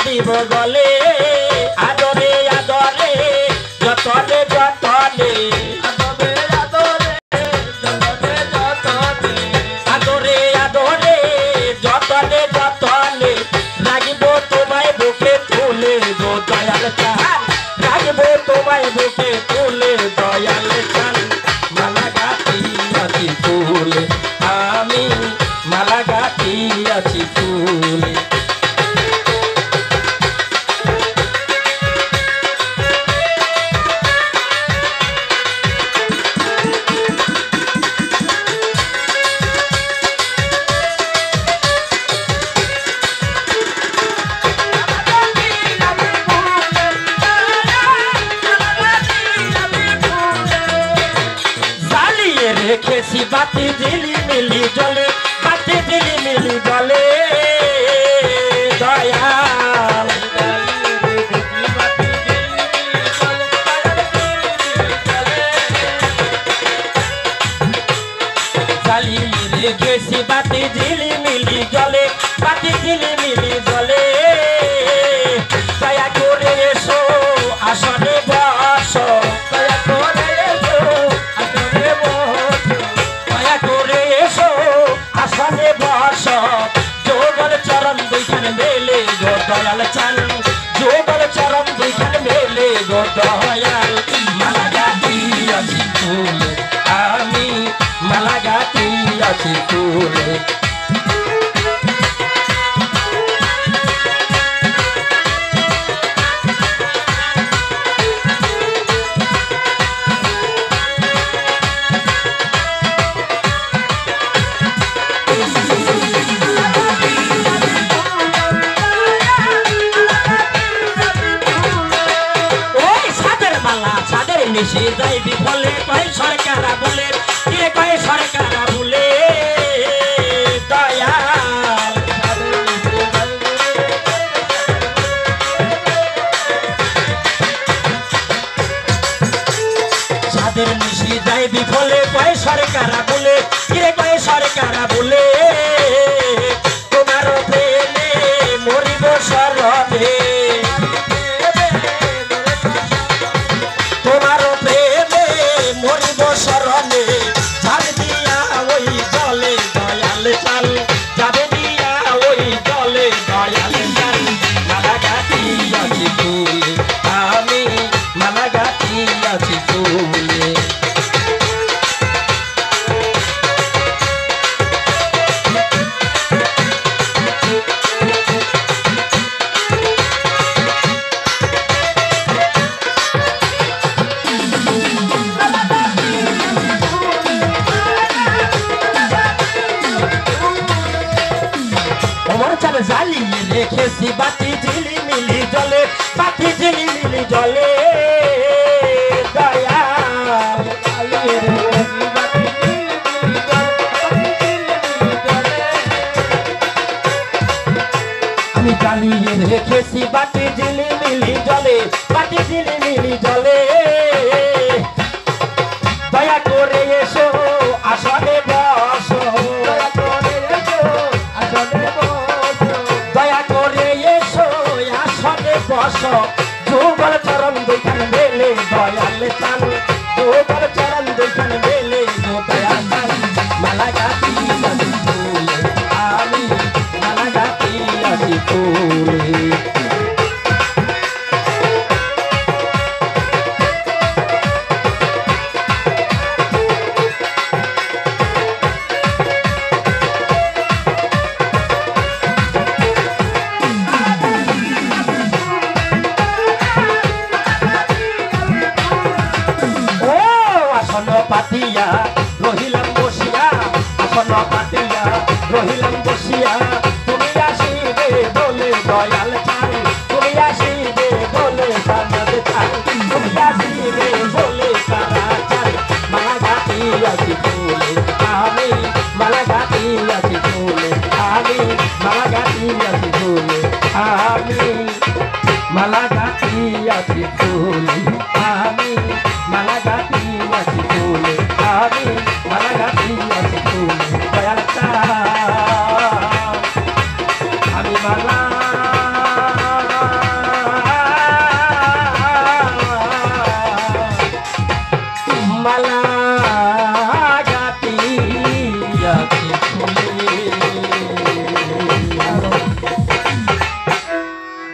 দিব গলে আদরে আদরে যতনে যতনে আদরে আদরে যতনে যতনে রাগিব তোমায় বুকে তুলে গো দয়াল চান রাগিব তোমায় বুকে তুলে দয়াল চান মালা গাতি আছি ফুলে আমি মালা গাতি আছি ফুলে রেখেছি বাতি ঝিলিমিলি জলে বাতি ঝিলিমিলি জলে দয়াল জ্বালিয়ে রেখেছি বাতি ঝিলিমিলি জলে বাতি ঝিলিমিলি জলে দয়া করে এসো আসনে বসো দয়া করে এসো আসনে আসনে বস যোগল চরণ দুইখানে মেলে গো দয়াল চান যোগল চরণ দুইখানে মেলে গো দয়াল মালা গাতি আছি ফুলে আমি মালা গাতি আছি ফুলে মিশে যাই বিফলে কয় সরকারা বলে কে কয় সরকারা বলে দয়াল সাদের মিশে যাই বিফলে কয় সরকারা বলে কে কয় সরকারা বলে তোমার প্রেমে মরিব সরবে শরণে যাবে দিয়া ওই জলে দয়াল চাল যাবে দিয়া ওই জলে দয়াল চাল মালা গাতি আছি ফুলে আমি মালা গাতি আছি ফুলে জ্বালিয়ে রেখেছি বাতি ঝিলিমিলি জলে বাতি ঝিলিমিলি জলে দয়াল আমি জ্বালিয়ে রেখেছি বাতি ঝিলিমিলি জলে বাতি ঝিলিমিলি জলে দয়া করে এসো আসনে বসো দয়া করে এসো আসনে বস যোগল চরণ দুইখানে মেলে দয়াল চান যোগল চরণ দুইখানে মেলে দয়াল চান মালা গাতি আছি ফুলে আমি মালা গাতি আছি ফুলে পাতিয়া রহিলাম বসিয়া আসন পাতিয়া রহিলাম বসিয়া তুমি আসিবে বলে দয়াল চান তুমি আসিবে বলে সানাদ চান তুমি আসিবে বলে সারা চান মালা গাতি আছি ফুলে আমি মালা গাতি আছি ফুলে আমি মালা গাতি আছি ফুলে আমি মালা গাতি আছি ফুলে আমি মালা গাতি আছি ফুলে আমি